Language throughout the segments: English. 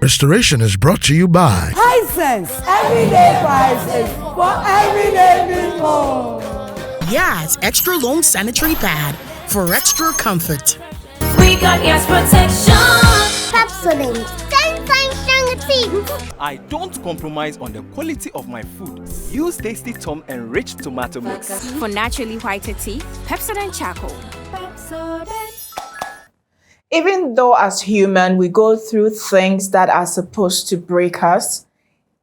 Restoration is brought to you by Hisense, everyday prices for everyday people. Yes, extra long sanitary pad for extra comfort. We got yes protection. Pepsodent, 10 times stronger teeth. I don't compromise on the quality of my food. Use Tasty Tom enriched tomato mix. For naturally whiter teeth, Pepsodent Charcoal. Even though as human we go through things that are supposed to break us,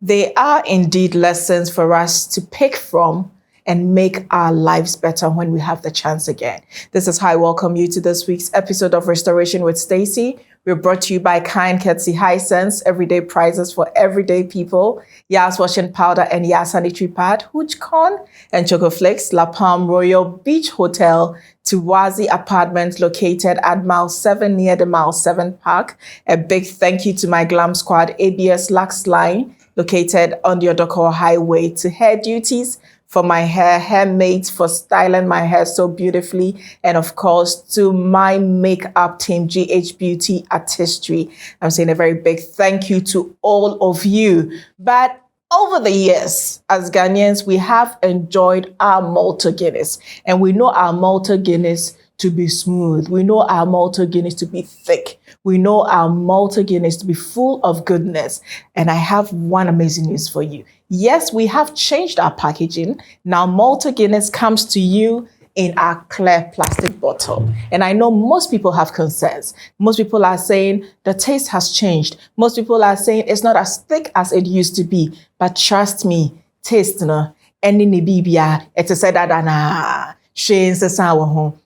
they are indeed lessons for us to pick from and make our lives better when we have the chance again. This is how I welcome you to this week's episode of Restoration with Stacy. We're brought to you by Kind Courtesy Hisense, everyday prizes for everyday people. Yas washing powder and Yas sanitary pad, Hooch Corn and Choco Flakes, La Palm Royal Beach Hotel, Tuwazi Apartments located at Mile 7 near the Mile 7 Park. A big thank you to my glam squad, ABS Lux Line, located on the Odoko Highway, to Hair Duties, for my hair mates for styling my hair so beautifully, and of course to my makeup team, GH Beauty Artistry. I'm saying a very big thank you to all of you. But over the years, as Ghanaians, we have enjoyed our Malta Guinness, and we know our Malta Guinness to be smooth. We know our Malta Guinness to be thick. We know our Malta Guinness to be full of goodness. And I have one amazing news for you. Yes, we have changed our packaging. Now Malta Guinness comes to you in our clear plastic bottle. And I know most people have concerns. Most people are saying the taste has changed. Most people are saying it's not as thick as it used to be. But trust me, taste no, any nibibia, it's a sedadana,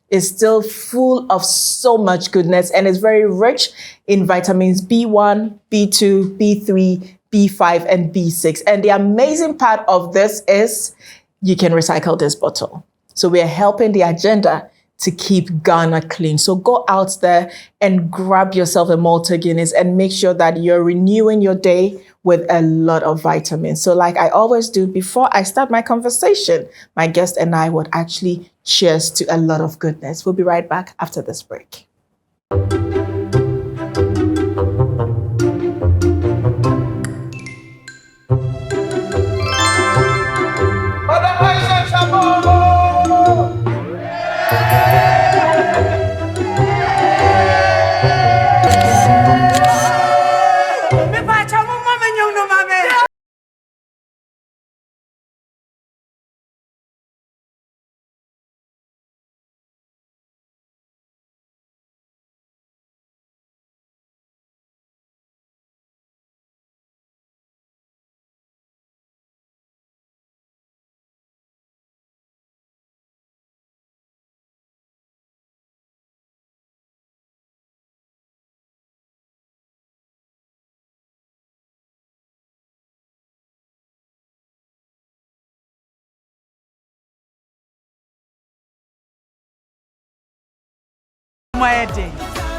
is still full of so much goodness, and it's very rich in vitamins B1, B2, B3, B5, and B6. And the amazing part of this is you can recycle this bottle. So we are helping the agenda to keep Ghana clean. So go out there and grab yourself a Malta Guinness and make sure that you're renewing your day with a lot of vitamins. So like I always do, before I start my conversation, my guest and I would actually cheers to a lot of goodness. We'll be right back after this break.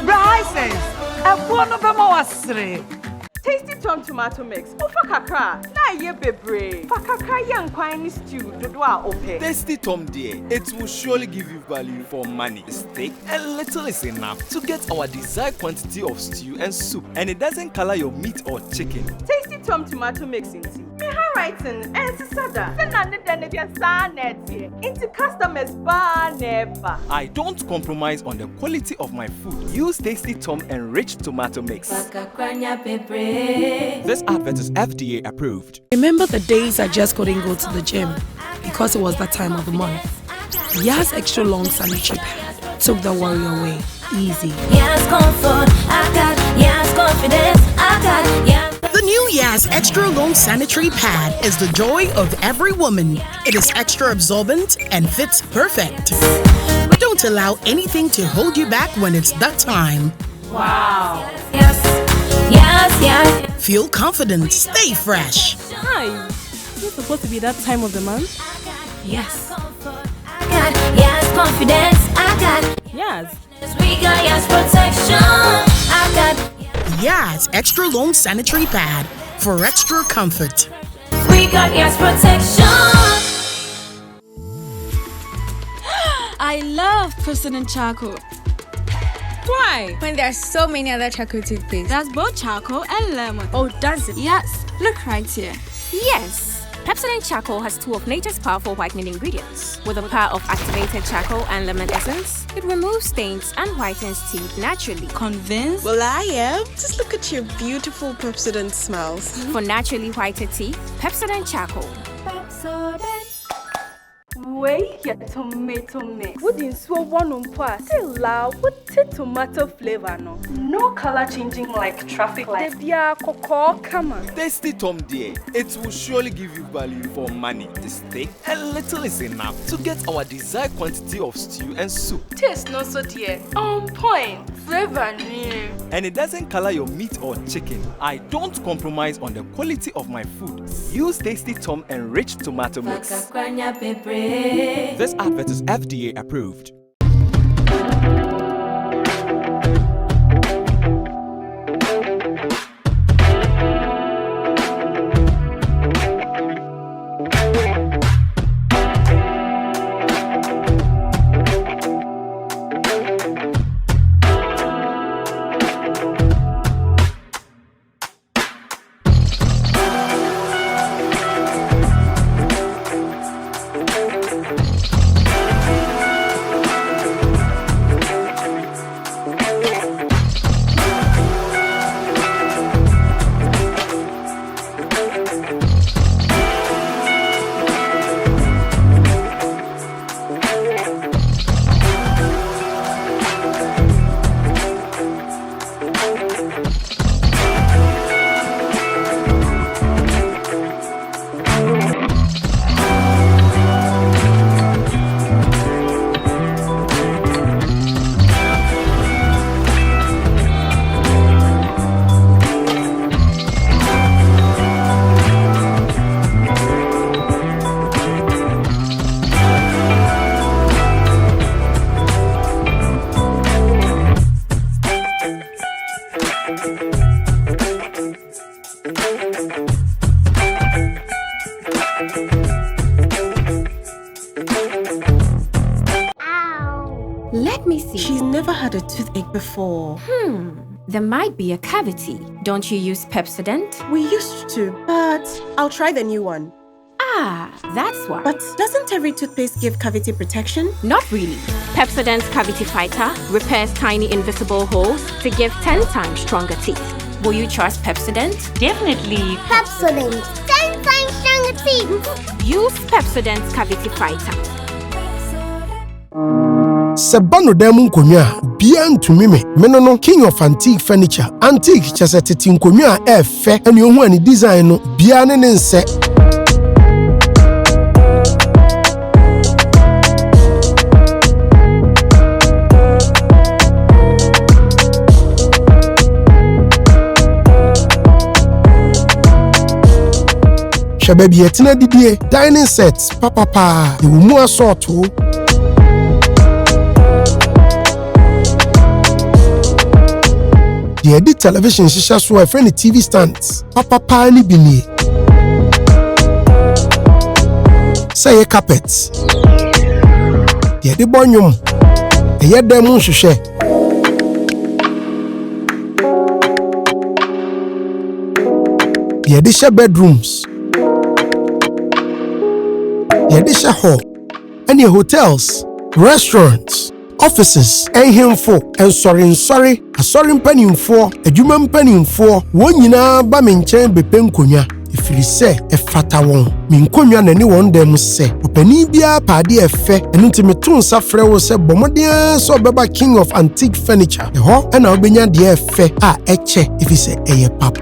Hisense, a one of them was Tasty Tom tomato mix. Ufakakra. Na ye bebre. Fakakra yang kwani stew dodwa ope. Tasty Tom dear, it will surely give you value for money. Steak and little is enough to get our desired quantity of stew and soup, and it doesn't color your meat or chicken. Tasty Tom tomato mix into me handwriting and sada. Into customers bar never. I don't compromise on the quality of my food. Use Tasty Tom enriched tomato mix. This advert is FDA approved. Remember the days I just couldn't go to the gym because it was that time of the month? Yas extra long sanitary pad took the worry away. Easy. Yes, comfort. I got yes, confidence. I got yes. The new Yas Extra Long Sanitary Pad is the joy of every woman. It is extra absorbent and fits perfect. Don't allow anything to hold you back when it's that time. Wow. Yes, yes, yes. Feel confident, stay fresh. Hi. Is it supposed to be that time of the month? Yes. I got yes, confidence. I got Yes. we got yes, protection. I got Yas Extra Long Sanitary Pad for extra comfort. we got yes, protection. I love Pepsodent Charcoal. Why? When there are so many other charcoal toothpaste. That's both charcoal and lemon. Oh, does it? Yes, look right here. Yes. Pepsodent Charcoal has two of nature's powerful whitening ingredients. With the power of activated charcoal and lemon essence, it removes stains and whitens teeth naturally. Convinced? Well, I am. Just look at your beautiful Pepsodent smiles. For naturally whiter teeth, Pepsodent Charcoal. Pepsodent. Wait, your tomato mix. Wouldn't so one umpa still loud with tomato flavor no. No color changing like traffic light. Come on. Tasty Tom dear, it will surely give you value for money. The steak and little is enough to get our desired quantity of stew and soup. Taste no so dear. On point. Flavor new. And it doesn't color your meat or chicken. I don't compromise on the quality of my food. Use Tasty Tom enriched tomato mix. This advert is FDA approved. Let me see. She's never had a toothache before. There might be a cavity. Don't you use Pepsodent? We used to, but I'll try the new one. Ah, that's why. But doesn't every toothpaste give cavity protection? Not really. Pepsodent's Cavity Fighter repairs tiny invisible holes to give 10 times stronger teeth. Will you trust Pepsodent? Definitely. Pepsodent. 10 times stronger teeth. Use Pepsodent's Cavity Fighter. Sebano demu nkonwa bia ntumi me no king of antique furniture antique chese tete nkonwa efe ene ohu ani design no bia ne nse Shababi etina didie dining sets papa e wo mu asorto the edit television shisha so a friend TV stands papa ni bini say carpets the edit bonyum e yedem nhwehwe the edit bedrooms the edit hall and your hotels restaurants offices and himfo and sorry mpanimfo adwuma mpanimfo won nyina ba me nkyɛn bepe nkonwa ifiri sɛ efata won me nkonwa na ne won dem sɛ opani bia paade efe enu ntimi to nsa frɛ wo sɛ bɔmɔden sɛ obeba king of antique furniture ɛhɔ ɛna obenya de efe a ɛkyɛ ifiri sɛ ɛyɛ papa.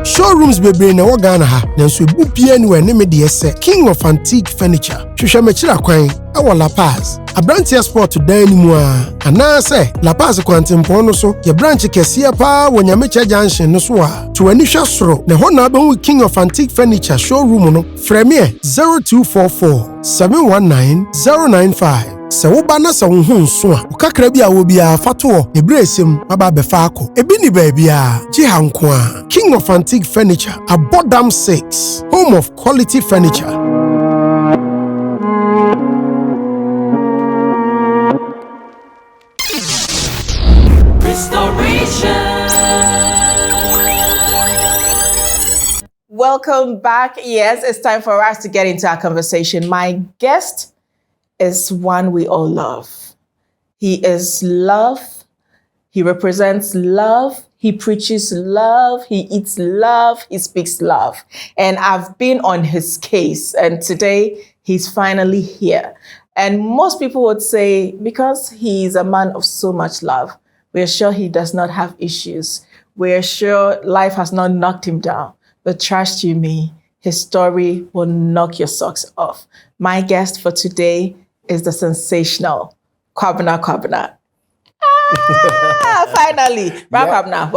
Showrooms bebre na wogana ha nanso ebu pie ni we ne me de ese king of antique furniture hwehwɛ machira kwan ɛwɔ La Paz Abrantia Sport dan ni mu a ana se La Paz kwantempo no so ye branch kɛseɛ pa wɔ Nyamecha Junction no so a to ani hwɛ soro na hɔ na abehu king of antique furniture showroom no frɛ me 0244 719 095 sɛ woba na sɛ wo ho nso a wokakra bi a wɔ biara fa to hɔ ɛberɛ ɛsɛm aba abɛfa akɔ ebi ni baabiara gye ha nko a King of Antique Furniture Abodam 6 home of quality furniture. Welcome back. Yes, it's time for us to get into our conversation. My guest is one we all love. He is love. He represents love. He preaches love. He eats love. He speaks love. And I've been on his case, and today he's finally here. And most people would say, because he's a man of so much love, we're sure he does not have issues. We're sure life has not knocked him down. But trust you me, his story will knock your socks off. My guest for today is the sensational Kwabena Kwabena. Finally, wrap up now.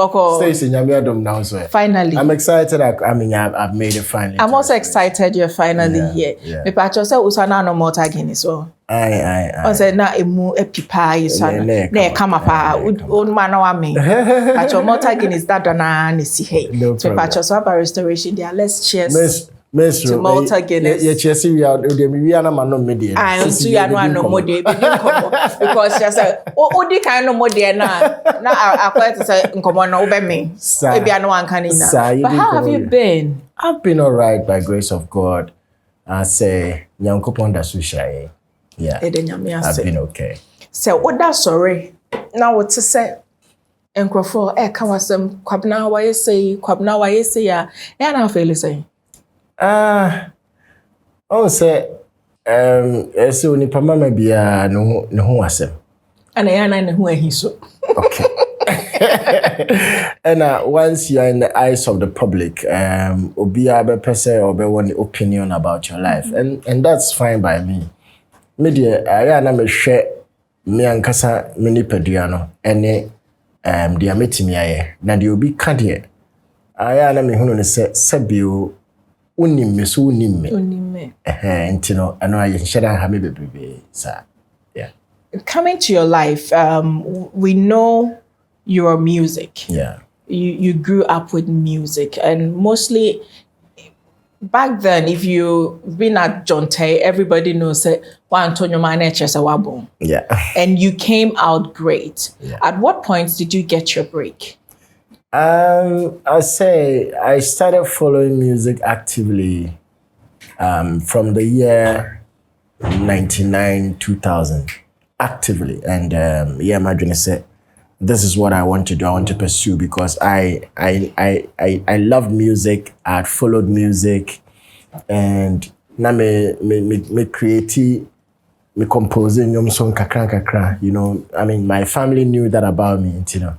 Finally, I'm excited. I've made it finally. I'm also excited you're finally here. Me pacho say usana no more tagging as well. Aye. On say na emu epipa usana na kama pa un man wa me. Pacho more tagging is that dona ni si hey. Me pacho so about restoration there. Let's cheers. Miss to Malta Guinness. Yeah, cheers. We are na man no media. I don't see you no more day because just o di kind no more day na I quite say nkomo na ube me. Maybe I know one can ina. But how have you been? I've been all right by grace of God. I say nyankopon da susha. Yeah. I've been okay. So what that sorry. Now what to say? Enkrofo ka wasem Kwabena wa say ya. Ya na feel say. Oh, say, so ni pamama bia no ho asem. Ana ya na ho ahiso. Okay. And once you are in the eyes of the public, obia be person or be one opinion about your life, and that's fine by me. Media aya na me hwe me ankasa me ni padua no ene dia metimi aye na dia obi ka de aya na me hunu ne sebio Unime. Yeah. Coming to your life, we know you're music. Yeah. You grew up with music, and mostly back then, if you've been at John Tay, everybody knows that Antonio Maneche is a wabo. Yeah. And you came out great. Yeah. At what point did you get your break? I say I started following music actively from the year 99, 2000, actively. And my dream said, this is what I want to do. I want to pursue because I love music. I had followed music, and now me creative, me composing song kakra. You know, I mean, my family knew that about me, you know.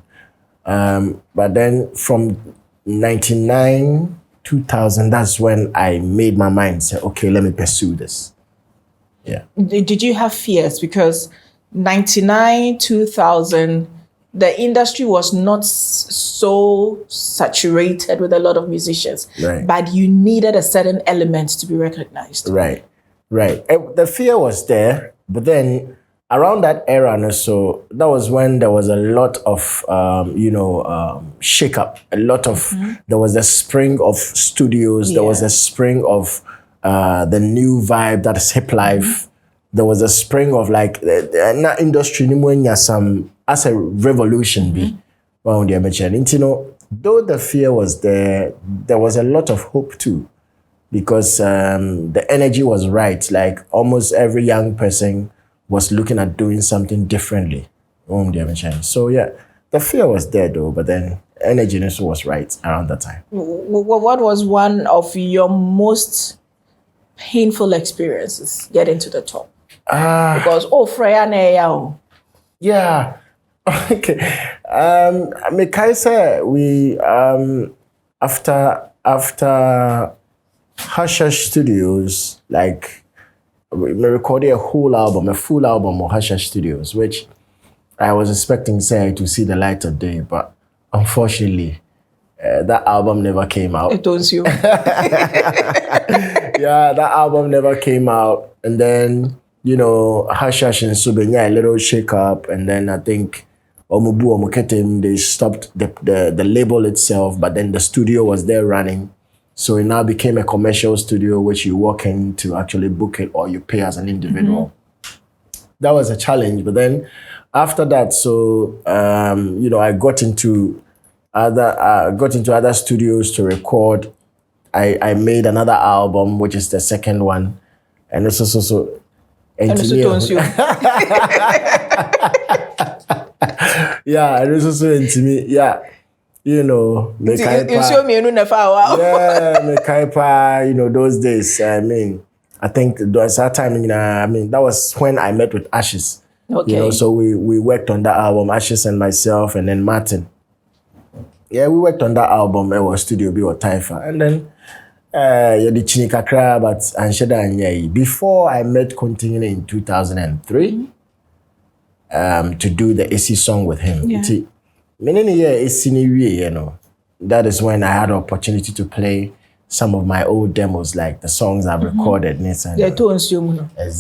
But then from 99, 2000, that's when I made my mind say, okay, let me pursue this. Yeah. Did you have fears? Because 99, 2000, the industry was not so saturated with a lot of musicians, right. But you needed a certain element to be recognized. Right. The fear was there, but then around that era, so that was when there was a lot of, shake up. A lot of, there was a spring of studios. Yeah. There was a spring of the new vibe that is hip life. There was a spring of like, na industry, some as a revolution be. Well, you know, though the fear was there was a lot of hope too, because the energy was right. Like almost every young person was looking at doing something differently. So yeah, the fear was there though, but then energy was right around that time. What was one of your most painful experiences getting to the top? Because Freya Neya. Yeah. Okay. We after Hush Studios, like we recorded a full album of Hush Studios, which I was expecting to see the light of day, but unfortunately, that album never came out. It was you. Yeah, that album never came out, and then you know, Hush Hush and Subenya, a little shake up, and then I think Omubu Omuketem, they stopped the label itself, but then the studio was there running. So it now became a commercial studio, which you walk in to actually book it or you pay as an individual. That was a challenge. But then after that, so, you know, I got into other studios to record. I made another album, which is the second one. And it's also yeah, and it's also intimate. Yeah. You know, you show me you know, those days. I mean, I think there was that time, that was when I met with Ashes. Okay. You know, so we worked on that album, Ashes and myself, and then Martin. Yeah, we worked on that album. It was Studio B or Taifa. And then the Chinikakra, but Ansheda and before I met Continue in 2003 to do the AC song with him. Yeah. You know, that is when I had the opportunity to play some of my old demos, like the songs I've recorded. Yeah, exactly.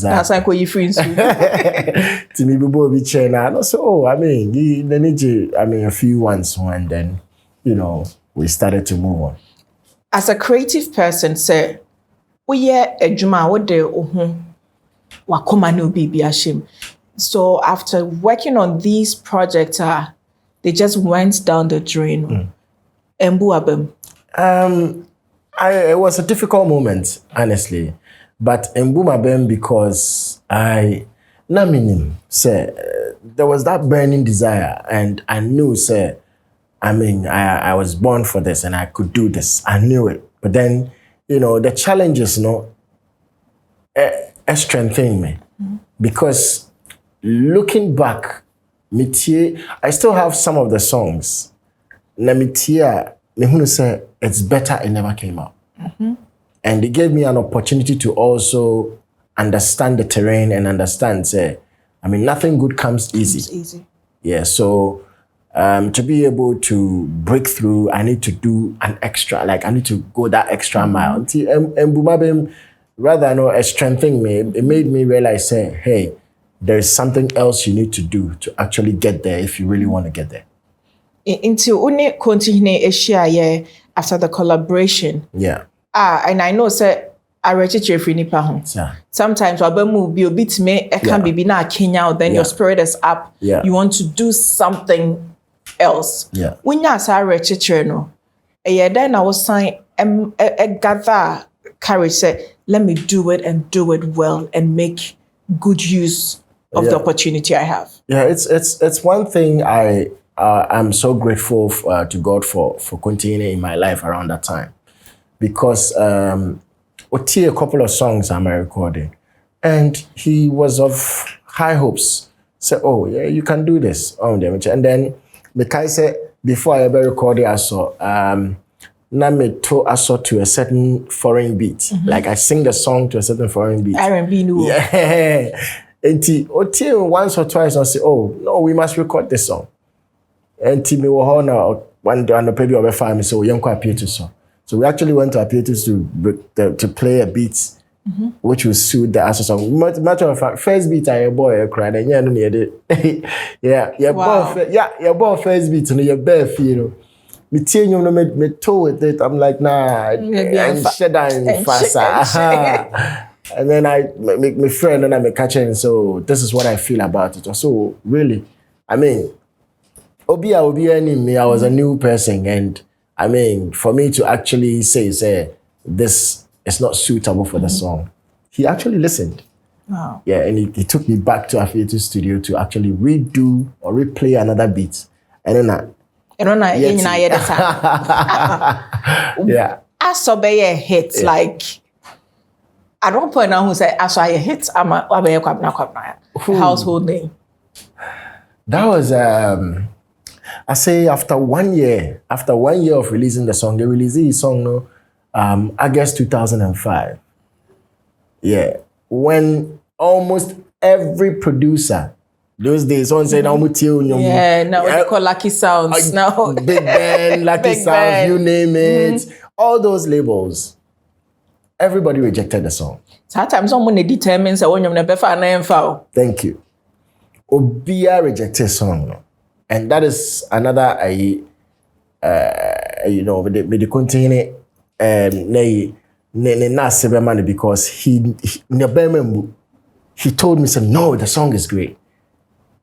That's like what you feel. To me, people be chain and so a few ones, and then, you know, we started to move on. As a creative person, say, so after working on these projects, they just went down the drain. It was a difficult moment, honestly. But Mbumabem, because there was that burning desire, and I knew, I was born for this and I could do this. I knew it. But then, you know, the challenges, strengthened me. Because looking back, I still have some of the songs. It's better it never came out. And it gave me an opportunity to also understand the terrain and understand, nothing good comes easy. It's easy. Yeah, so to be able to break through, I need to do an extra, I need to go that extra mile. And Bumabem, rather it strengthened me. It made me realize, hey, there's something else you need to do to actually get there if you really want to get there. Until we continue share after the collaboration. Yeah. And I know, I register for nipa home. Sometimes Wabamu be a bit me, I can be na Kenya, then your spirit is up. Yeah. You want to do something else. Yeah. When you say register no, then I was saying, gather courage, say, let me do it and do it well and make good use of the opportunity I have. Yeah, it's one thing I'm so grateful to God for continuing in my life around that time, because a couple of songs I'm recording, and he was of high hopes. Said, "Oh yeah, you can do this." And then Mekai said, before I ever recorded, I saw to a certain foreign beat. Like I sing the song to a certain foreign beat. R&B, no. Yeah. And once or twice I say, "Oh no, we must record this song." And me one day on the baby over 5 so we appear to song. So we actually went to appear to play a beat which will suit the Asa song. Matter of fact, first beat I boy cried and your boy first beat and your bare feel. Me tell you me toe with it. I'm like, nah, and shed and faster. And then I make my friend and I make catch and so this is what I feel about it. So really, Obi me, I was a new person, and for me to actually say this is not suitable for the song, he actually listened. Wow. Yeah, and he took me back to Affiliated Studio to actually redo or replay another beat. And then yeah. I saw be a hit, like at one point now who said I saw a hit, I'm a Kwabena household name. That was I say after 1 year of releasing the song, they released the song August 2005. Yeah. When almost every producer those days, someone said, now what they call Lucky Sounds now. Big Ben, Lucky Sounds, you name it. All those labels, everybody rejected the song. Sometimes someone determines when you're never found. Thank you. Obia rejected song, no? And that is another you know, with the contain ne because he told me, said, no, the song is great.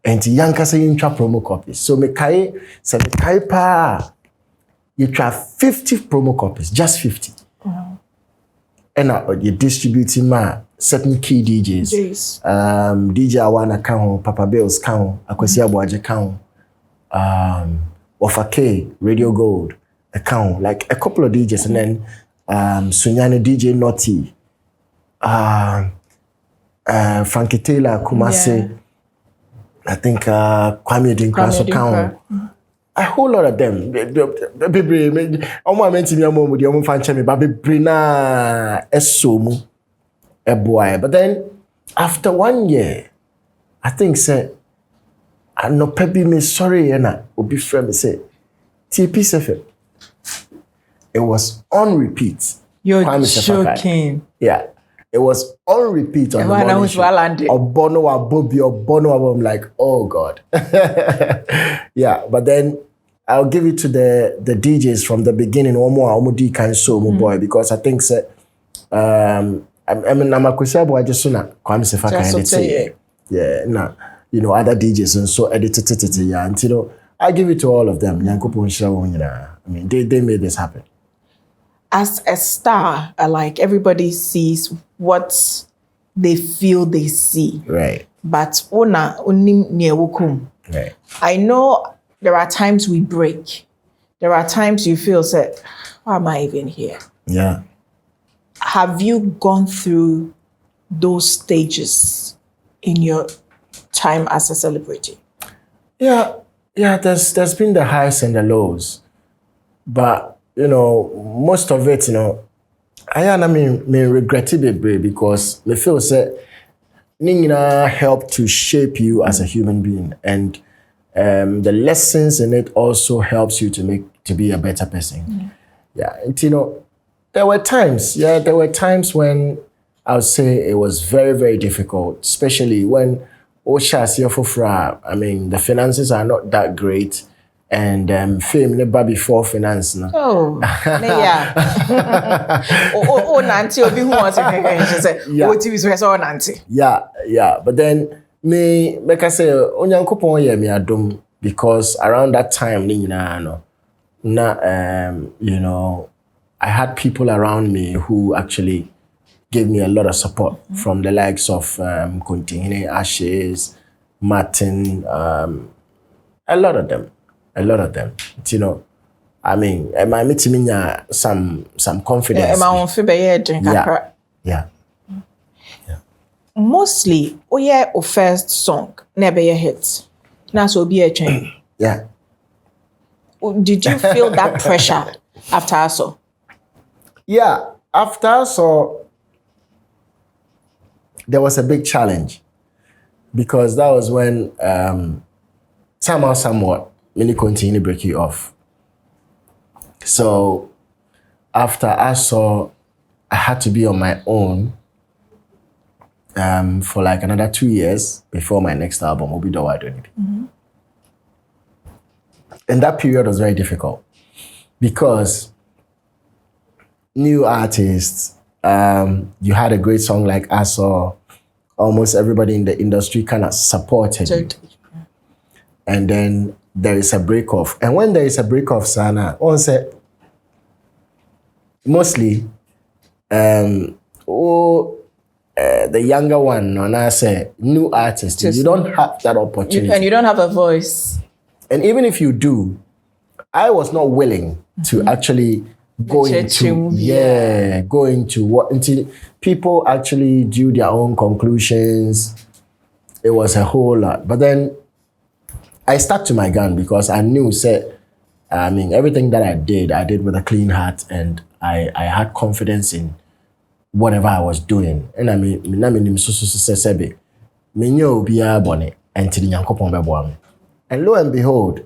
And Yanka saying trap promo copies. So me kai pa you try 50 promo copies, just 50. Wow. And you distributing certain key DJs. DJ Awana count, Papa Bills count, Akwesi Abuaje count, Ofa K, Radio Gold account, like a couple of DJs, and then Sunyani DJ Naughty, Frankie Taylor, Kumase, I think Kwame Dinkra's account. A whole lot of them. But then after 1 year, I think say I no pebi me sorry na obi friend me say TP7. It was on repeat. You're joking. Yeah. It was on repeat on the morning show. Obono, I'm like, oh God. Yeah, but then I'll give it to the DJs from the beginning. Omudi kind so boy, because I think I'm Namakwesi Abuaje Suna Kwame Sefa kind say. Yeah, nah. You know, other DJs and so edited, yeah. And you know, I give it to all of them. I mean, they made this happen. As a star, like everybody sees what they feel they see. Right. But right. I know there are times we break. There are times you feel, say, why am I even here? Yeah. Have you gone through those stages in your time as a celebrity? Yeah, there's been the highs and the lows. But you know, most of it, you know, I regret it because me feel say Ningina helped to shape you as a human being, and the lessons in it also helps you to be a better person. Mm. Yeah, and you know, there were times when I would say it was very, very difficult, especially when I mean, the finances are not that great. And fame never before finance. No? Oh, yeah. Nancy, obi who wants to say, what is Nancy? Yeah. But then like I say, onyankopon ye me adom, because around that time, you know, I had people around me who actually gave me a lot of support from the likes of Continue, Ashes, Martin, a lot of them. You know, I mean, am I meeting some confidence? Yeah. Mostly, your first song never a hit. Now so be a change. Yeah. Did you feel that pressure after I saw? Yeah, after I saw, there was a big challenge, because that was when somewhat many continue to break you off. So after I saw, I had to be on my own for like another 2 years before my next album, Obi Do I Do It. And that period was very difficult because new artists, you had a great song like I Saw, almost everybody in the industry kind of supported you. And then there is a break off. And when there is a break off, Sana, on say mostly the younger one, and I say new artists, you don't have that opportunity. And you don't have a voice. And even if you do, I was not willing to actually go into what until people actually drew their own conclusions. It was a whole lot. But then I stuck to my gun because I knew, everything that I did with a clean heart, and I had confidence in whatever I was doing. And and lo and behold,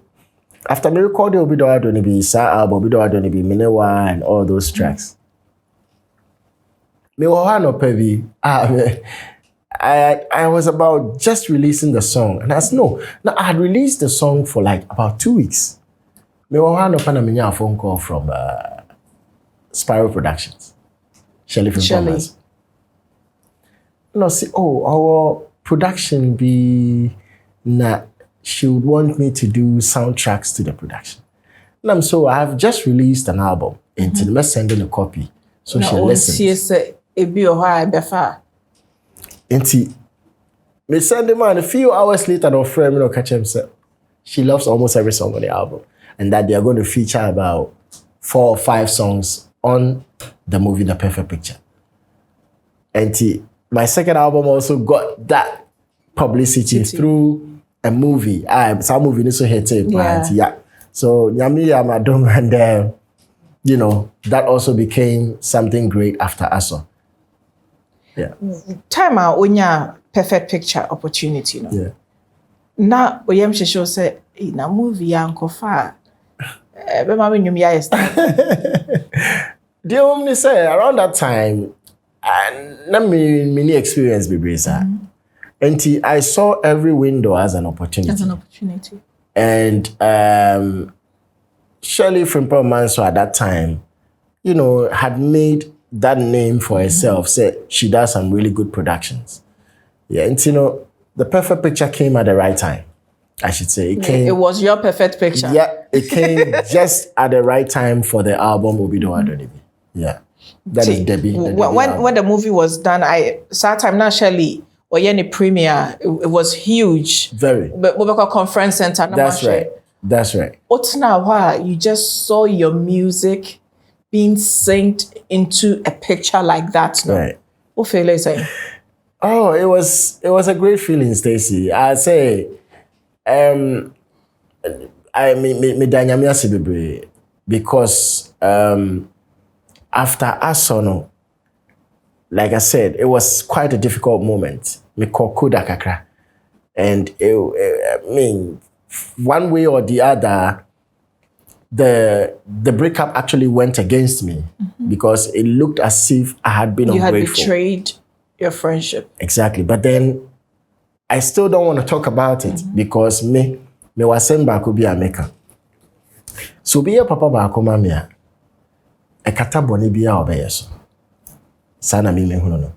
after me recording Obi Do I Do It, Sa album, Obi Do I Do It, Minewa, and all those tracks, Me wahano pebi. I was about just releasing the song, and I said no. Now I had released the song for like about 2 weeks. Me wahano panaminya a phone call from Spiral Productions. Shelley from Thomas. No, see, our production be na. She would want me to do soundtracks to the production. And so I've just released an album, and to me sending a copy, so she listens. And me send them on a few hours later, no friend, no catch himself. She loves almost every song on the album, and that they are going to feature about 4 or 5 songs on the movie The Perfect Picture. And my second album also got that publicity through a movie. Some movie is so hated. Yeah. So Nyamiya Madam, and you know, that also became something great after ASO. Yeah. Time out when your Perfect Picture opportunity, no. Yeah. Now we am sure say in a movie uncle far. Be mama nyumya yes. The only say around that time, and let me mini experience Bibrisa. And I saw every window as an opportunity. And Shirley Frimpong Manso at that time, you know, had made that name for herself. Said she does some really good productions. Yeah, and you know, The Perfect Picture came at the right time, I should say. It was your perfect picture. Yeah, it came just at the right time for the album Obido Adonibi. Yeah. That is Debbie. When the movie was done, time now Shirley or any premiere, it was huge. Very. But we got conference center. That's right. That's right. What's now why you just saw your music being synced into a picture like that? No? Right. What feeling is it? Oh, it was a great feeling, Stacey. I say, I me dynamic celebrate because after Asono, like I said, it was quite a difficult moment. Me kokuda kakra, and I mean, one way or the other, the breakup actually went against me because it looked as if I had been ungrateful. You had betrayed your friendship. Exactly, but then I still don't want to talk about it because me wasem ba ko bi ameka. So be a papa ba ko mamia. E kata boni bi a obeyeso. Sana mi mehuno no.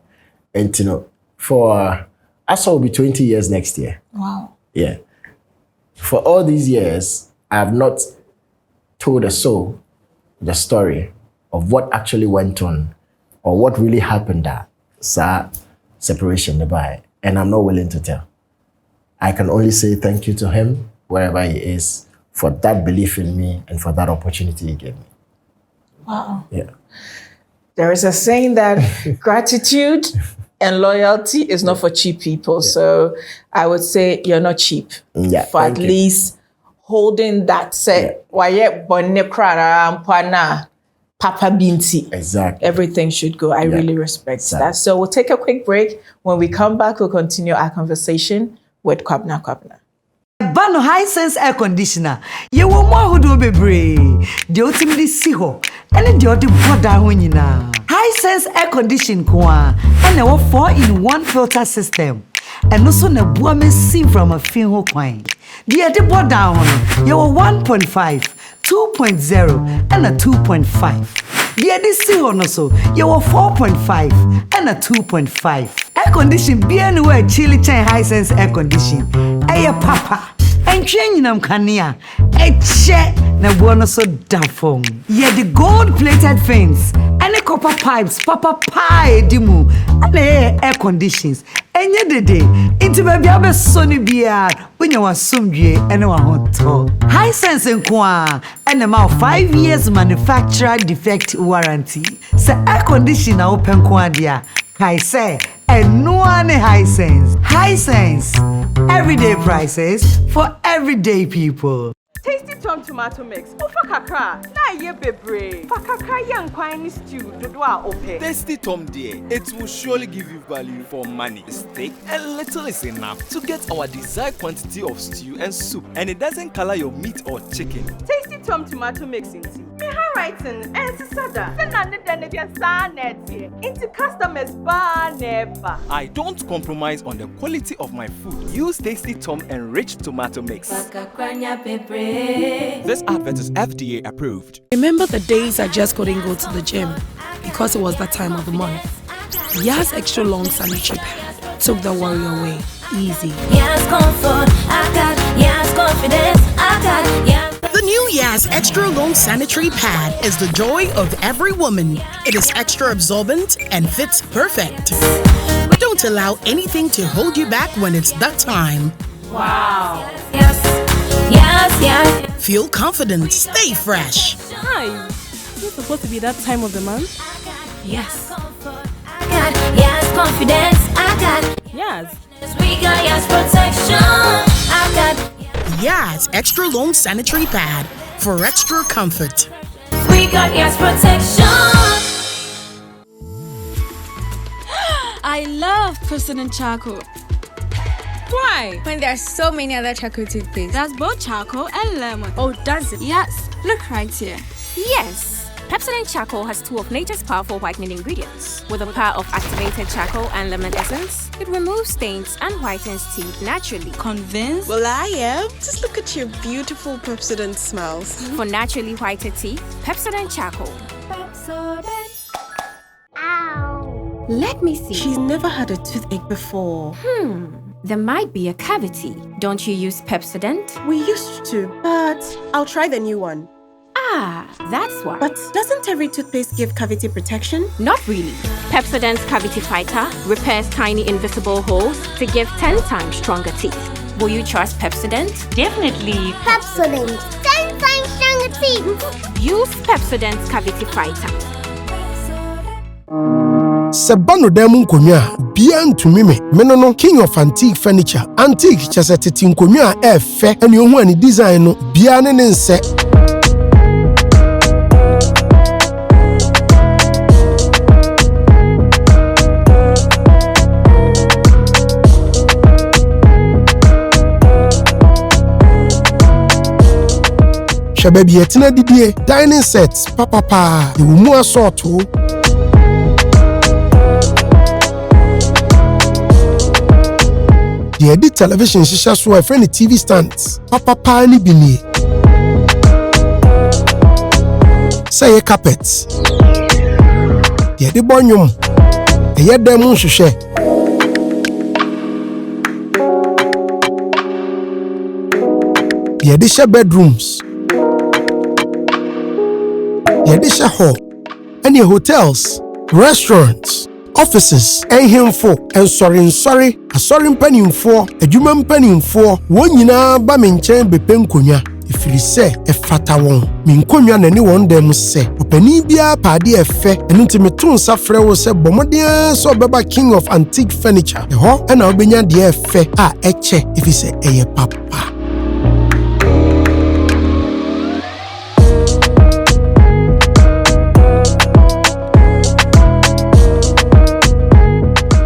And you know, for us will be 20 years next year. Wow. Yeah. For all these years, I have not told a soul the story of what actually went on or what really happened that separation nearby. And I'm not willing to tell. I can only say thank you to him, wherever he is, for that belief in me and for that opportunity he gave me. Wow. Yeah. There is a saying that gratitude and loyalty is not for cheap people. Yeah. So I would say you're not cheap. Yeah, for at least holding that set. Papa Binti. Exactly. Everything should go. I really respect that. So we'll take a quick break. When we come back, we'll continue our conversation with Kwabena Kwabena. Bano high sense air conditioner. You will more who do be brave. The ultimate siho. And the other border honina. High sense air condition kwa. And a 4-in-1 filter system. And also na buame sim from a fin ho coin. The other border on. You 1.5. 2.0 and a 2.5. The addition also, you were 4.5 and a 2.5. Air condition be anywhere chilly chain high sense air condition. Aye papa. And changing them cania. A check na buono so dafong. Yeah, the gold plated fence and the copper pipes, papa pie dimu, and the air conditions. And yet the day, into baby abe sunny beer when you want some and one hot. High sense and kwa and about 5 years manufacturer defect warranty. So air conditioner open kwa dia. I say, and no one high sense. High sense. Everyday prices for everyday people. Tasty Tom tomato mix. Ofa kakra. Na ye bebre. Fa kakra yan kwani stew dodoa ope. Tasty Tom dear, it will surely give you value for money. Steak and little is enough to get our desired quantity of stew and soup, and it doesn't color your meat or chicken. Tasty Tom tomato mix inti. handwriting and Sisada. Into customers bar never. I don't compromise on the quality of my food. Use Tasty Tom Enriched Tomato Mix. This advert is FDA approved. Remember the days I just couldn't go to the gym because it was that time of the month. Yas extra long sanitary pad took the worry away. Easy. Yes, comfort, I got. Yes, confidence, I got. Yes. The new Yas Extra Long Sanitary Pad is the joy of every woman. It is extra absorbent and fits perfect. Don't allow anything to hold you back when it's that time. Wow. Yes, yes, yes. Feel confident, stay fresh. Hi. Is it supposed to be that time of the month? Yes. I got. Yes, confidence, I got. Yes. We got yes protection, I got. Yas Extra Long Sanitary Pad for extra comfort. We got yes protection. I love President Charcoal. Why? When there are so many other charcoal toothpaste. That's both charcoal and lemon. Oh, does it? Yes, look right here. Yes. Pepsodent Charcoal has two of nature's powerful whitening ingredients. With the power of activated charcoal and lemon essence, it removes stains and whitens teeth naturally. Convinced? Well, I am. Just look at your beautiful Pepsodent smiles. For naturally whiter teeth, Pepsodent Charcoal. Ow. Let me see. She's never had a toothache before. There might be a cavity. Don't you use Pepsodent? We used to, but I'll try the new one. Ah, that's why. But doesn't every toothpaste give cavity protection? Not really. Pepsodent's Cavity Fighter repairs tiny invisible holes to give 10 times stronger teeth. Will you trust Pepsodent? Definitely. Pepsodent. 10 times stronger teeth. Use Pepsodent's Cavity Fighter. Sebano demu nkonwa bia ntumi me no king of antique furniture. Antique chese tete nkonwa efe ene ohu ani design no bia ne nse. Baby etina didie dining sets papa e wo mu assorto the edit television shisha so a friend TV stands papa ni bini say carpets the edit bonyum e yedem nhwehwe the edit bedrooms Yedisha Hall, and your hotels, restaurants, offices, and himfo, and sorry, a sorry penny for, a human penny for, one yina baminchen bepenkunya. If you say a fata one, minkunya and anyone them say, Openibia padi efe, and intimatun safre was a bomodia so baba king of antique furniture. The ho and albania de efe eche if you say a papa.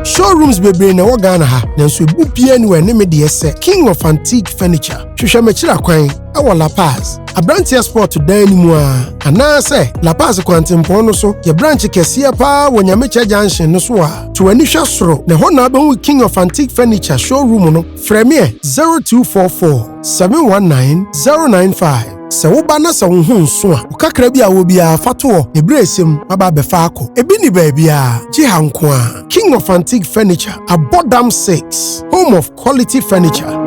Showrooms bebre na wagana ha nanso ebu pia ni we ne me de ese king of antique furniture hwehwe machira kwan e wo La Paz Abrantia Sport dan ni mu a ana se La Paz kwantempo no so ye branch kese pa wo Nyamecha junction no so a to ani hwa soro na ho na be king of antique furniture showroom no frame 0244 719 095 Se wo ba na se wo hu nso a kakra bi a wo bia fato ebre esem aba be fa akọ ebi ni ba bia ji hanko a king of antique furniture Abodam 6 home of quality furniture.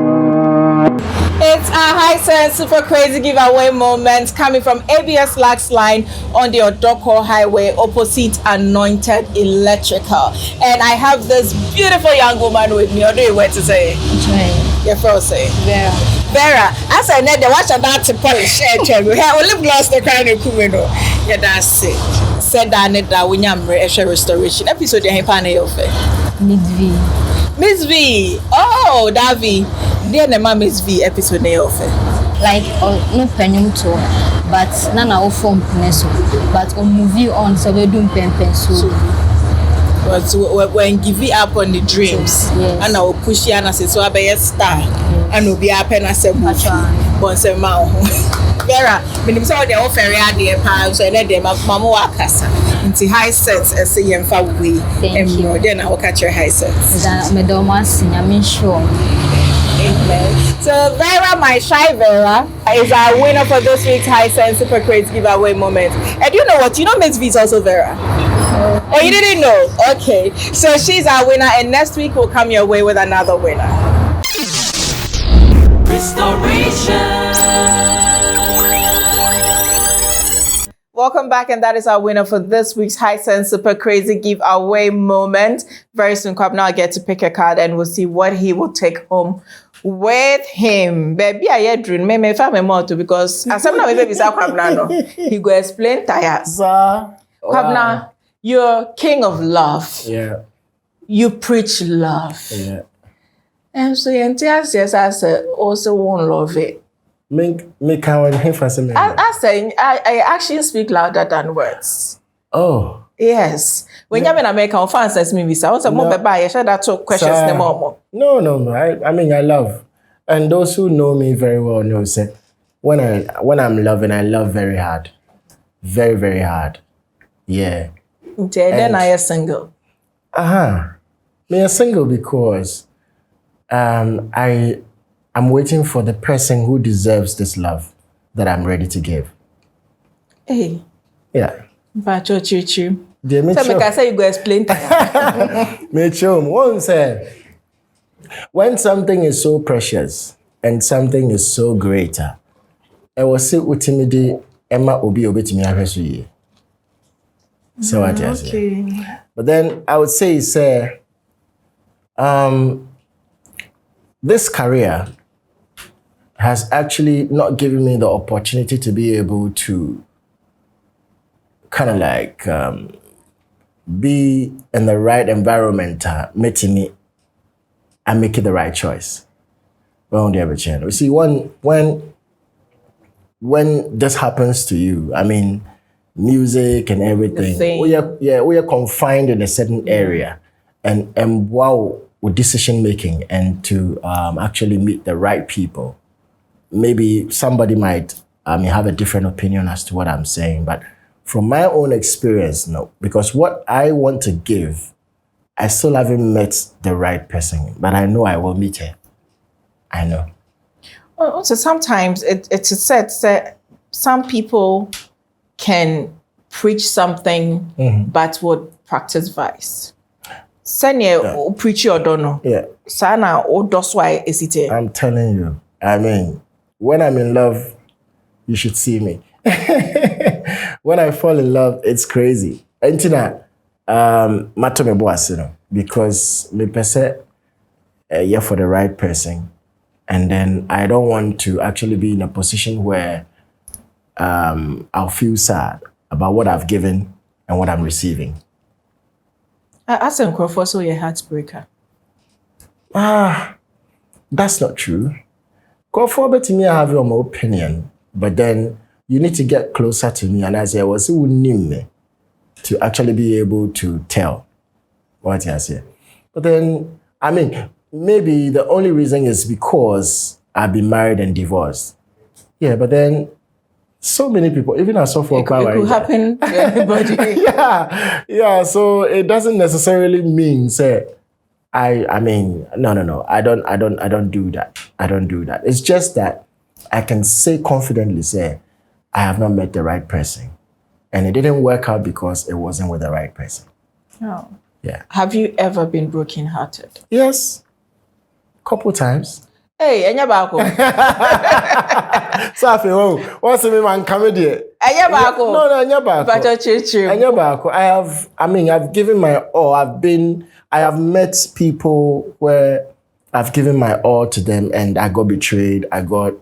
It's a high sense super crazy giveaway moment coming from ABS Lax line on the Odoko Highway opposite Anointed Electrical. And I have this beautiful young woman with me. What do you want to say? Your first say? Vera. As I know, the watch that to polish share. We have lip gloss the kind of kumeno. Yeah, that's it. Said that we have a restoration episode. You have Miss V. Oh, Davy. Dear Nema Miss V episode na offer. Like no penum to, but nana o form peneso. But on movie on so we do pen so. But when give you up on the dreams, yes. And I will push you and I say so I be a star. And will be happy and I say but say ma. Vera, minim say they offer ade pa so na dem mama wa kasa. Nti high sense e say yemfa we. Emro then I will catch your high sense. Me do ma sinya me sure. So Vera, my shy Vera, is our winner for this week's High Sense Super Crazy giveaway moment. And you know what? You know Miss V is also Vera. Oh, you didn't know? Okay. So she's our winner, and next week we'll come your way with another winner. Welcome back, and that is our winner for this week's High Sense Super Crazy giveaway moment. Very soon, Kwabena will get to pick a card, and we'll see what he will take home with him. Baby, I dream me if I'm a motto because as I'm not baby Kwabena no. He go explain tires. Kwabena, you're king of love. Yeah. You preach love. Yeah. And so you yes, I said also won't love it. Me can I actually speak louder than words. Oh. Yes. When you're in America, fans ask me visa. What's a more by share that two questions the more. No. I mean I love. And those who know me very well know say when I'm loving, I love very hard. Very, very hard. Yeah. Then I am single. Me a single because I'm waiting for the person who deserves this love that I'm ready to give. Hey. Yeah. But you. So I say you go explain One said, when something is so precious and something is so greater, I will say ultimately Emma obi to me. So what I say. But then I would say, this career has actually not given me the opportunity to be able to kind of like be in the right environment, meeting me and making the right choice. Well, you see, when this happens to you, I mean, music and everything, we are confined in a certain area, and wow, with decision making and to actually meet the right people. Maybe somebody might have a different opinion as to what I'm saying, but from my own experience, no, because what I want to give, I still haven't met the right person, but I know I will meet her. I know. Well, also sometimes it's said that some people can preach something but would practice vice. Sanya preach or don't know. Yeah. Sana or that's why is it here? I'm telling you. I mean, when I'm in love, you should see me. When I fall in love, it's crazy. Entina, matter me boasino because me pese yeah for the right person, and then I don't want to actually be in a position where I'll feel sad about what I've given and what I'm receiving. As a Crawford, so you're a heartbreaker. That's not true. Crawford, but to me, I have your own opinion, but then you need to get closer to me, and as I was who knew me to actually be able to tell what I say. But then, I mean, maybe the only reason is because I've been married and divorced. Yeah, but then so many people, even I saw for it could happen to anybody. yeah. So it doesn't necessarily mean say I mean no. I don't do that. I don't do that. It's just that I can say confidently say I have not met the right person, and it didn't work out because it wasn't with the right person. Oh. Yeah. Have you ever been brokenhearted? Yes. Couple times. Hey, enya baako. So I feel, what's the man coming there? Enya baako. No, enya baako. But enya baako. I've given my all. I have met people where I've given my all to them and I got betrayed. I got,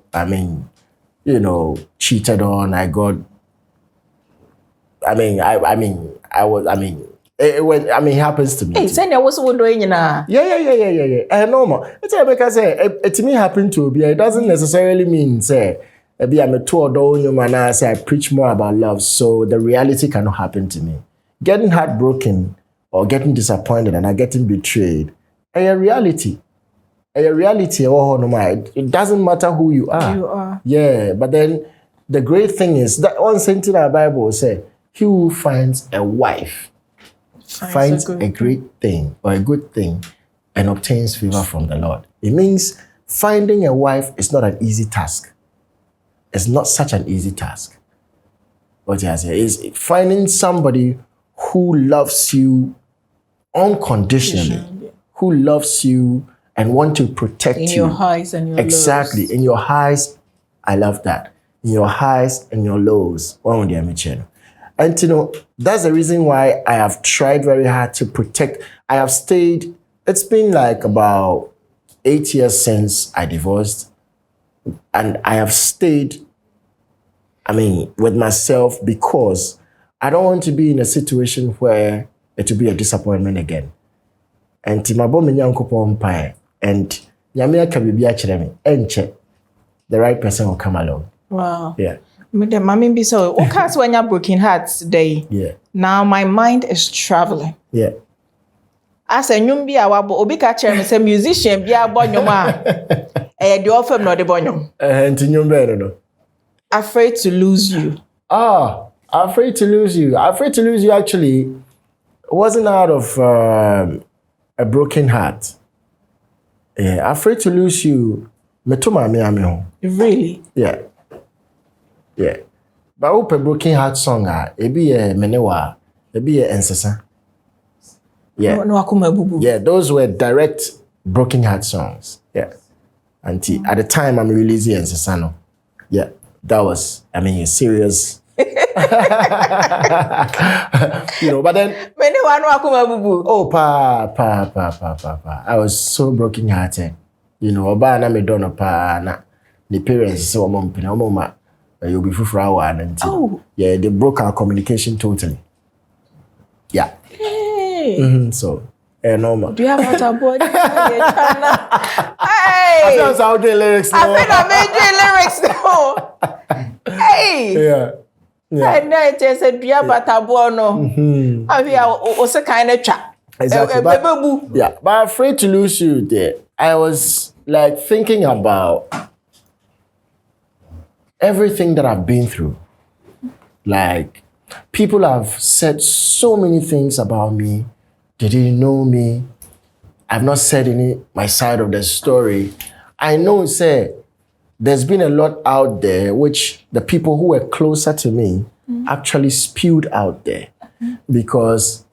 cheated on. It happens to me. Hey, send your what's doing now? Yeah. Normal. It's like I say, it me happen to be. It doesn't necessarily mean say, I'm a tour man. I say I preach more about love, so the reality cannot happen to me. Getting heartbroken or getting disappointed and getting betrayed, a reality. It doesn't matter who you are. You are. Yeah, but then the great thing is that one sentence in our Bible said, he who finds a wife finds a great thing or a good thing and obtains favor from the Lord. It means finding a wife is not an easy task. It's not such an easy task. What I say is finding somebody who loves you unconditionally, who loves you and want to protect you. In your highs and your lows. Exactly. In your highs, I love that. In your highs and your lows. And you know, that's the reason why I have tried very hard to protect. I have stayed, it's been like about 8 years since I divorced. And I have stayed, with myself because I don't want to be in a situation where it will be a disappointment again. And Timabo Minyanko Pie and Yamia Kabibia Cheremi, and the right person will come along. Wow. Yeah. Mommy be so. Okay, when you're broken hearts today. Yeah. Now my mind is traveling. Yeah. As a nyumbi awabo obi ka chere say musician bia bonyom a the offer no the bonyom. No. Afraid to lose you. Afraid to lose you. Afraid to lose you actually wasn't out of a broken heart. Yeah, afraid to lose you. Really? Yeah. Yeah. But open broken heart song it be a menewa, it be a ensesa. Yeah. Yeah, those were direct broken heart songs. Yeah. And at the time I'm releasing ensesa. Yeah. That was, a serious. But then I was so broken hearted. Oba na me dono pa na the parents say mama you'll be for hour and yeah, they broke our communication totally. Yeah. Hey. So normal. Do you have water boy? Hey. I feel how the lyrics now. I think I made the lyrics now. Hey. Yeah. Yeah. And then it said, "Do you have water boy?" No. I mean, also kind of chat. Exactly. But afraid to lose you there. I was like thinking about everything that I've been through. Like, people have said so many things about me. They didn't know me. I've not said my side of the story. I know, there's been a lot out there which the people who were closer to me actually spewed out there. Because,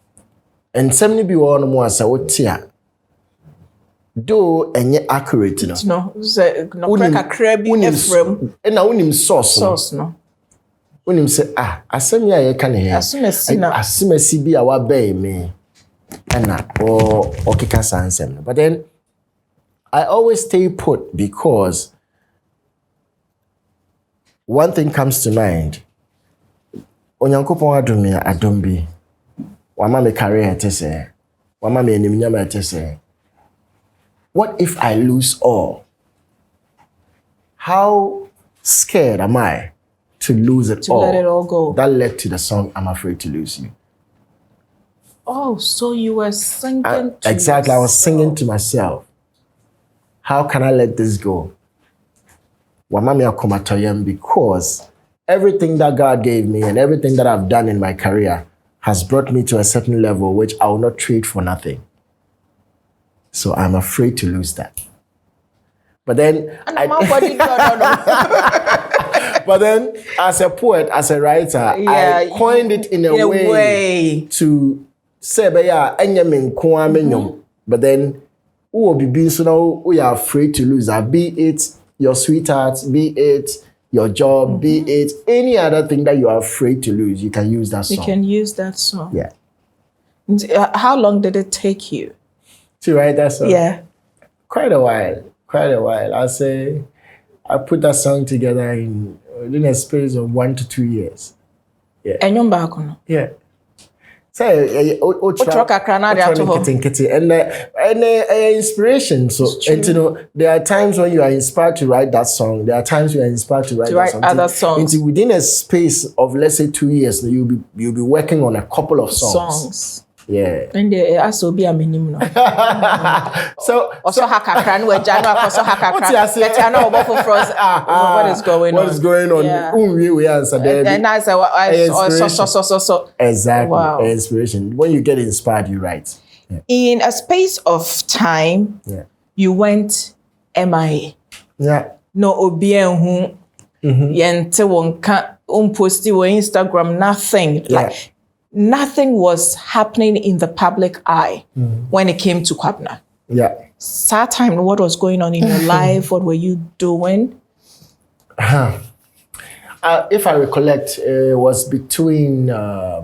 and some be one more say, though any accurate, no, unim sauce no. Unim say asem ya ye kan here. Asimesi bi awa bay me. Or okika sansem. But then I always stay put because one thing comes to mind. Onyankopon adumi adumbi. Wama me career tese. Wama me eniminyama tese. What if I lose all? How scared am I to lose it all? To let it all go. That led to the song, I'm Afraid to Lose You. Oh, so you were singing to exactly, yourself. I was singing to myself. How can I let this go? Because everything that God gave me and everything that I've done in my career has brought me to a certain level which I will not trade for nothing. So I'm afraid to lose that. But then, but then, as a poet, as a writer, I coined it in a way to say, but then, who will be so now we are afraid to lose that, be it your sweetheart, be it your job, be it any other thing that you are afraid to lose, you can use that song. You can use that song. Yeah. How long did it take you to write that song? Yeah. Quite a while. I'll say I put that song together in a space of 1 to 2 years. Yeah. And you're back on. Yeah. Say and inspiration. So and there are times when you are inspired to write that song. There are times you are inspired to write other songs. Within a space of let's say 2 years, you'll be working on a couple of songs. Yeah. And also be a minimum. So hakakran we jano akoso hakakran. Let you know about what is going on. What is going on? Yeah. We answer there. And I say so. Exactly. Wow. Inspiration. When you get inspired, you write. Yeah. In a space of time, you went MIA. Yeah. No obien who yente wonka posti on Instagram, nothing. Like nothing was happening in the public eye when it came to Kwabena. Yeah. That time, what was going on in your life? What were you doing? If I recollect, it was between I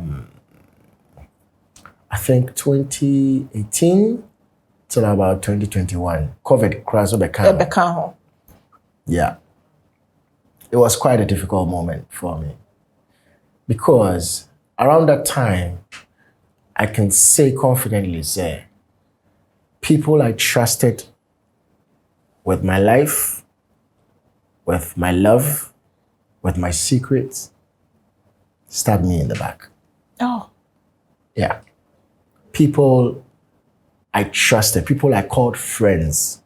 think 2018 till about 2021. COVID crashed over. Yeah. It was quite a difficult moment for me because around that time, I can confidently say, people I trusted with my life, with my love, with my secrets, stabbed me in the back. Oh. Yeah. People I trusted, people I called friends,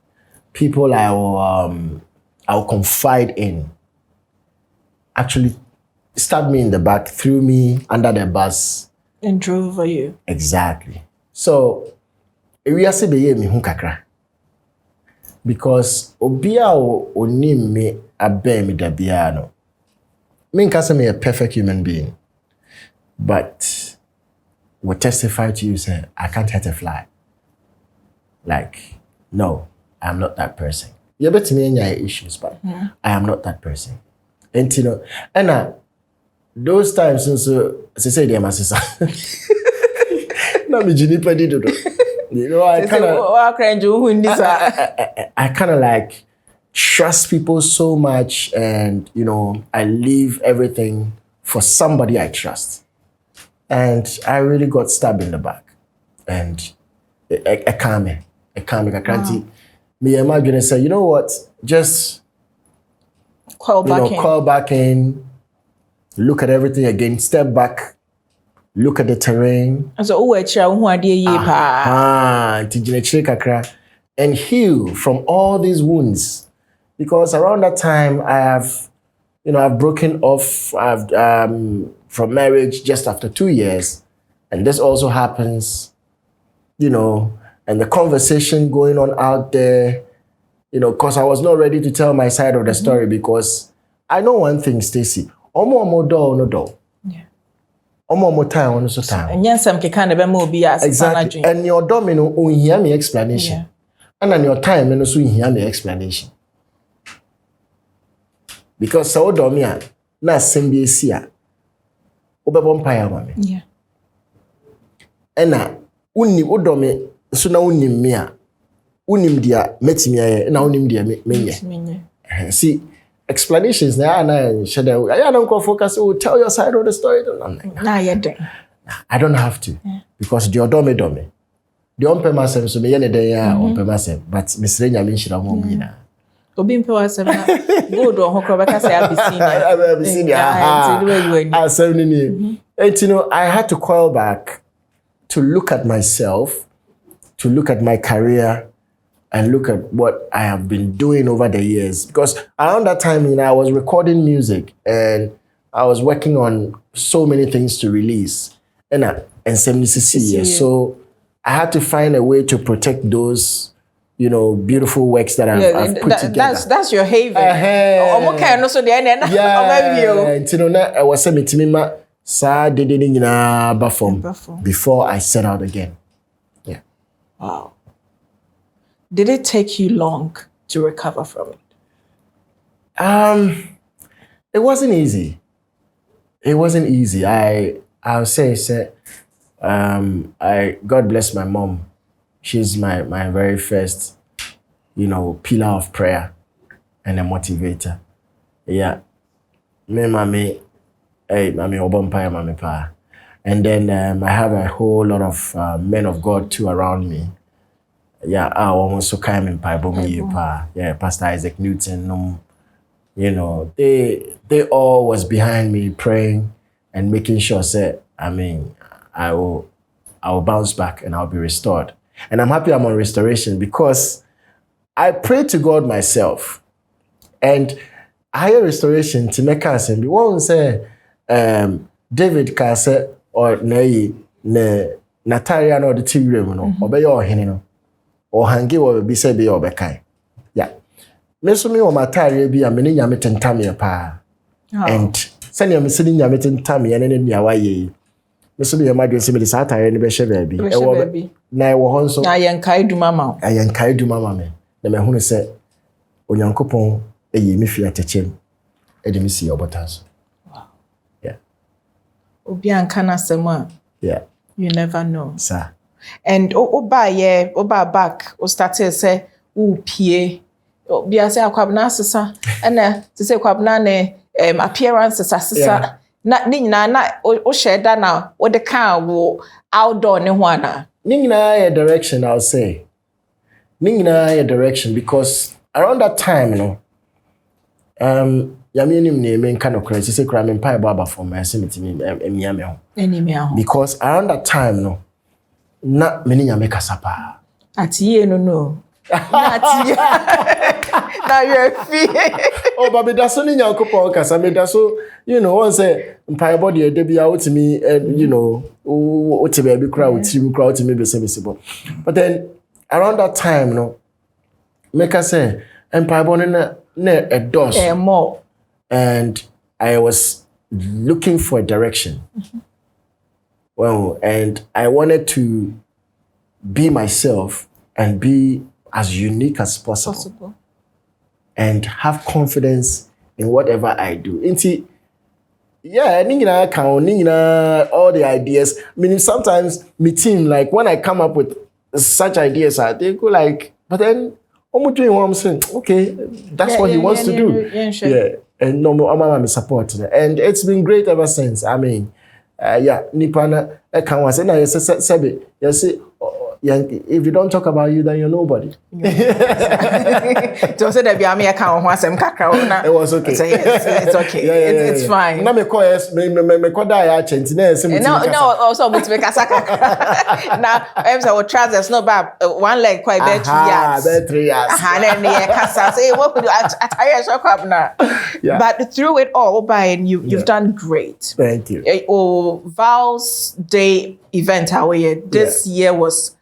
people I'll confide in, actually stabbed me in the back, threw me under the bus. And drove over you. Exactly. So, we are saying me kakra. Because obia onim me abe me da bia no. Me nka say me a perfect human being. But will testify to you say I can't hurt a fly. Like, no, I'm not that person. You bet me any issues, but I am not that person. And you know, and those times so say they my sister. Na me jini pedi do. You know, I kind of like trust people so much, and you know, I leave everything for somebody I trust. And I really got stabbed in the back. And I can't. Me imagine and say, you know what? Just call back in, look at everything again, step back, look at the terrain. And heal from all these wounds. Because around that time I've broken off from marriage just after 2 years. And this also happens, you know, and the conversation going on out there, you know, because I was not ready to tell my side of the story because I know one thing, Stacey. Omo do no do. Yeah. Omo time on so time. And yes, I'm kind of a exactly. And your domino on hear me explanation. Yeah. And on your time, and also hear me explanation. Because so domia na sembi sia. Obebom paya mame. Yeah. Ena unni odome so na unim me a unim dia metimi aye na unim dia menye. See, explanations na shadow. I don't go focus. Oh, tell your side of the story. Nah, you don't. I don't have to because the odome. The onpe myself so me yene dey onpe myself, but Mr. Nya mention mo na. Obi mpe wa sem na go do ho kro beka say Abyssinia. And you know, I had to call back to look at myself, to look at my career, and look at what I have been doing over the years. Because around that time, you know, I was recording music and I was working on so many things to release. And 76 years. So I had to find a way to protect those, you know, beautiful works that I've put together. That's your haven. Yeah. And you know, I was saying to me, before I set out again. Yeah. Wow. Did it take you long to recover from it? It wasn't easy. It wasn't easy. I'll say, God bless my mom. She's my very first, you know, pillar of prayer and a motivator. Yeah. Me, mommy, hey, mommy, obompaya, mommy, pa. And then I have a whole lot of men of God too around me. Yeah, I almost so kind in pa. Yeah, Pastor Isaac Newton. You know, they all was behind me praying and making sure that I will I'll bounce back and I'll be restored. And I'm happy I'm on restoration because I pray to God myself. And higher restoration to make us and we won't say David Kase or Natalia no the tea room no obey your hen or hangi or be say be obekai. Yeah. Mesumi or Mataria be a mini yamit and tammy pa. And send your missing yamit and tammy and any Hawaii. Mesumi imagine some of the satire and the baby. Na wo honso. Na yankai du mama. Ayankai du mama me. Na me hunu se onyankopon eyi me fia techem. E de me see obotas. Wow. Yeah. Obi ankana sema. Yeah. You never know. Sir. And oba back o started say pie. Obi say Kwabena sisa. And to say Kwabena ne appearance sisa. Na na o share that now. O the car wo outdoor ne ho ana. Ningina a direction, I'll say. Ningina a direction because around that time, you know, Yaminim name kind of crazy say crime and pie baba for my because around that time, you know, not many Yameka sapa. At ye no. Not ye. Now you're fee. Oh, but that's only your couple because I mean, that's so, you know, once a pie body, a debut out to me, and you know, what a baby crowd, team crowd to me be serviceable. But then around that time, you know, make us say, Empire Bonnet a dose more. And I was looking for a direction. Well, and I wanted to be myself and be as unique as possible. And have confidence in whatever I do. Yeah, all the ideas. I mean, sometimes my team, like when I come up with such ideas, they go like, but then I'm doing what I'm saying. Okay, that's what he wants to do. Yeah, sure. Yeah, and no, I'm supporting it. And it's been great ever since. I mean, Nipana, I can't say, no, if you don't talk about you, then you're nobody. Don't say that I can't want some cacao. It was okay. It's okay. It's fine. Now me call die change. No, also but make a now I'm so trousers no bad. One leg quite bad 2 years. Bad 3 years. And then say what could you attire so now. But through it all, you've done great. Thank you. Val's Day event, this year was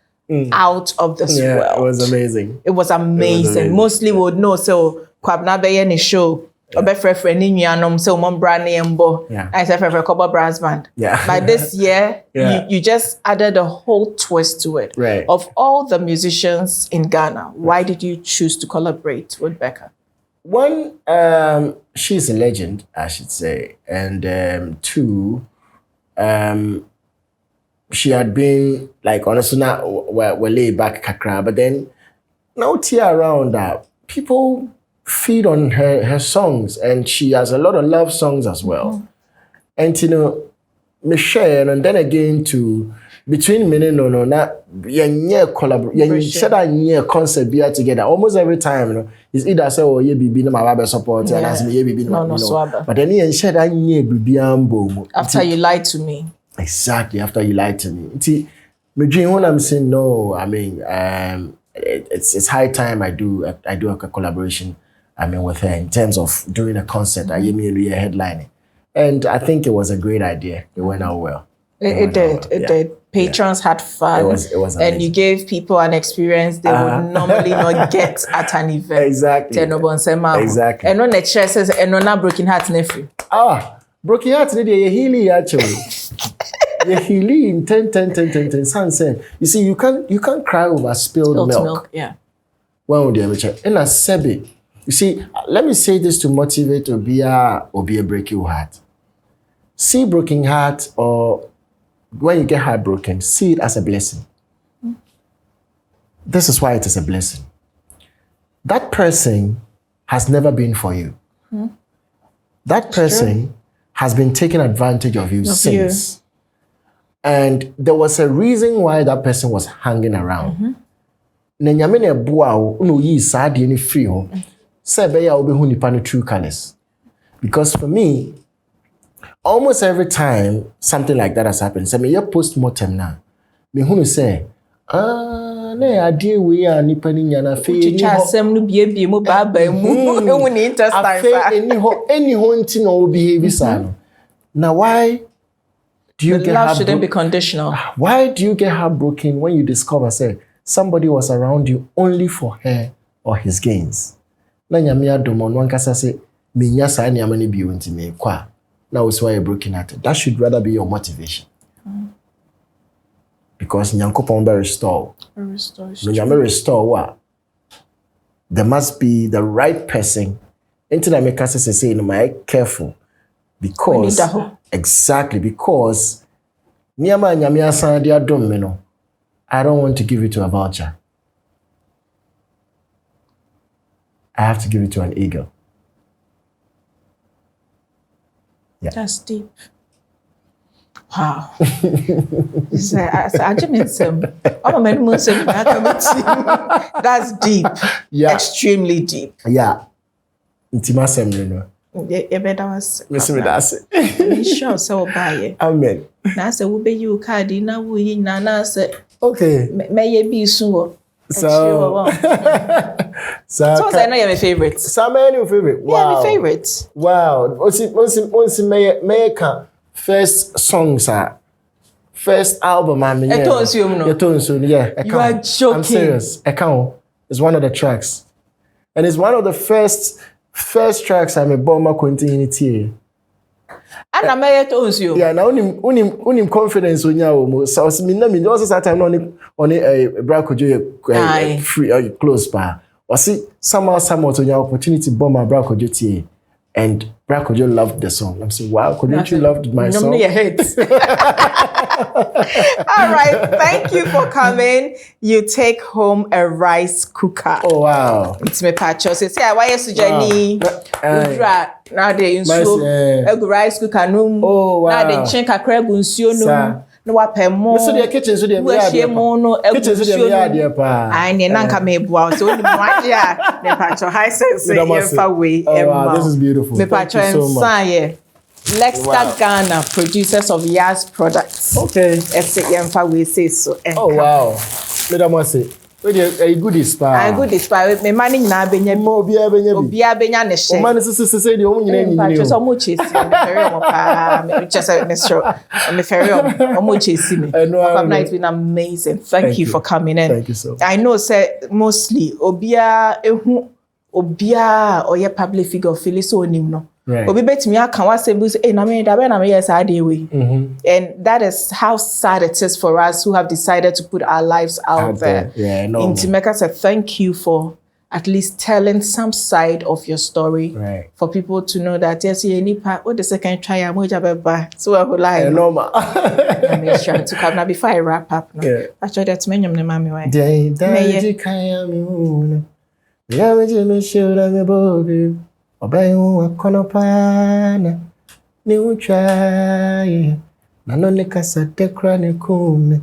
out of this world. It was amazing. It was amazing. Mostly would know so Kwabena be any show. Obe friend ni nuanom so mom brand name bo. I said for Kobo Brass Band. But this year you just added a whole twist to it. Right. Of all the musicians in Ghana, why did you choose to collaborate with Becca? One, she's a legend, I should say, and two, she had been like honestly not we're laid back kakra, but then now tear around that people feed on her songs, and she has a lot of love songs as well. And you know, Michelle, and then again to between me and no not collaboration, concept be together almost every time. You know, it's either say oh ye be no my baby support and as me ye be no, but then he share that ye be after you lied to me. Exactly, after you lied to me. Me dream when I'm saying no, I mean it's high time I do a collaboration. I mean with her in terms of doing a concert. I gave me a headlining, and I think it was a great idea. It went out well. It did. Patrons had fun. It was amazing. And you gave people an experience they would normally not get at an event. Exactly. Exactly. And on the chair says, and on a broken heart nephew. Broken heart, you're healing actually. You're healing 10. Sunset. You see, you can't cry over spilled milk. Yeah. When would you ever check? And a sebi. You see, let me say this to motivate or be a breaking heart. See broken heart, or when you get heartbroken, see it as a blessing. This is why it is a blessing. That person has never been for you. That person has been taking advantage of you since. And there was a reason why that person was hanging around. True colors. Because for me, almost every time something like that has happened, say me post-mortem now, me hunu say na ade we a nipa ni nya na fe ni ho asem no bie mu baba mu ehu ni intestine fa any ho nti na o behave sa no now why do you the get love shouldn't be conditional? Why do you get heartbroken when you discover say somebody was around you only for her or his gains? Na nyame adom no ankasa say me nya sa ne amane bi wonti me kwa na was why you're broken hearted. That should rather be your motivation. Because nyankopon be restore. Restore what? There must be the right person. Into that make us say no my careful. Because exactly because niyama nyame asan de adom me no, I don't want to give it to a vulture. I have to give it to an eagle. Yeah. That's deep. Wow. That's deep. Yeah. Extremely deep. Yeah. Intima semre. Sure, so buy. Amen. Now say we be you card na we na say okay. May be so. So I know you're my favorite. Some are your favorite. Wow. Yeah, my favorite. Wow. Once make first songs are first album I mean. You are joking. I'm serious. I can't. It's one of the tracks. And it's one of the first tracks I'm a bomber continuity. And I may told you. Yeah, now unim confidence on you. So me also that time on a braco free close bar. Or see somehow on your opportunity bomb my braco and Braco loved the song. I'm saying, wow, couldn't you love my song? All right, thank you for coming. You take home a rice cooker. Oh wow! It's me patcho. So say why you Jenny? Now they a rice cooker no. Oh wow! Now they change kakra gunsuo no. No wapemo. So the kitchen so the kitchen so the pa. Ai ne nanka me bua so ni mwaje ne patcho high sense way. Wow, this is beautiful. Me patcho ensaye. Lexta Ghana, producers of Yas products. Okay. We say so. Oh wow. Madam say. A good inspire. A good inspire. Me money na benya mo bia benya ne she. O man say the omu nyina nyina. Patcho so mo chase me ferry mo pa. Me just me sure. Me ferry mo chase me. Kwabena, it's been amazing. Thank you for coming in. Thank you so much. I know say mostly obia or your public figure feel so onim no. Right. Obi betimi aka wasem say na me yes I dey way. And that is how sad it is for us who have decided to put our lives out there. Yeah, no. And to make us a thank you for at least telling some side of your story. Right. For people to know that yes, you need the second try I'm so I will lie. Normal. I'm sure to come now before I wrap up. No? Yeah. Actually that's many of the mommy way. Obayu akonopana ni uchaye nanone kasatekra ne kume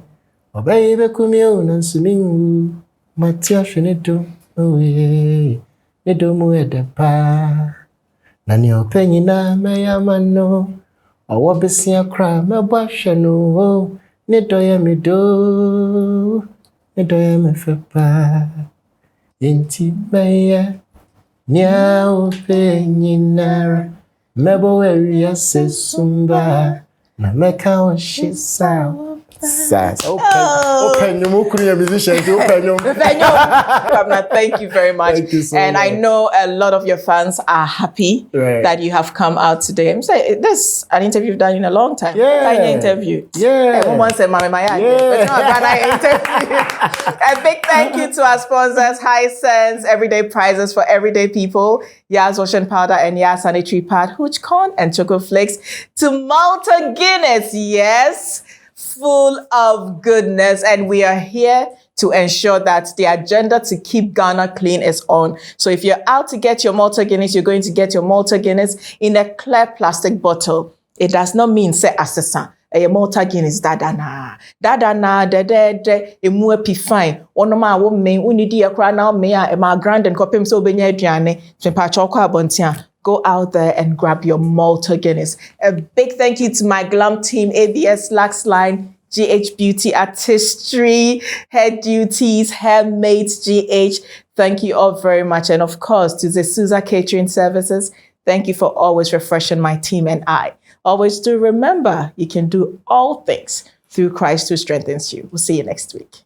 obayi bekumye unansumi matia shnedo oye nedo mu edepa nani openyi na meyamano owobesia kra mebahwe no nedo ye medo nedo ye mefepa enti meye Nya penyinara mebo area sesumba na meka o shisa open you could musician open thank you very much. Thank you so and much. I know a lot of your fans are happy that you have come out today. I'm saying this is an interview you've done in a long time. Tiny interview. Everyone said Mama Maya. But not a bad interview. A big thank you to our sponsors, High Sense, everyday prizes for everyday people, Yas Ocean Powder and Yas Sanitary Pad, Hooch Corn and Choco Flakes, to Malta Guinness, yes, full of goodness. And we are here to ensure that the agenda to keep Ghana clean is on. So if you're out to get your Malta Guinness, you're going to get your Malta Guinness in a clear plastic bottle. It does not mean say assessor. A Malta Guinness dadana de emu epi fine. One ma wo me unidi akra na me a ma grand and kopem so benya aduane. Twa chokwa abontia. Go out there and grab your Malta Guinness. A big thank you to my glam team, ABS Lax Line, GH Beauty Artistry, Hair Duties, Hair Mates GH. Thank you all very much. And of course, to the Sousa Catering Services, thank you for always refreshing my team and I. Always do remember, you can do all things through Christ who strengthens you. We'll see you next week.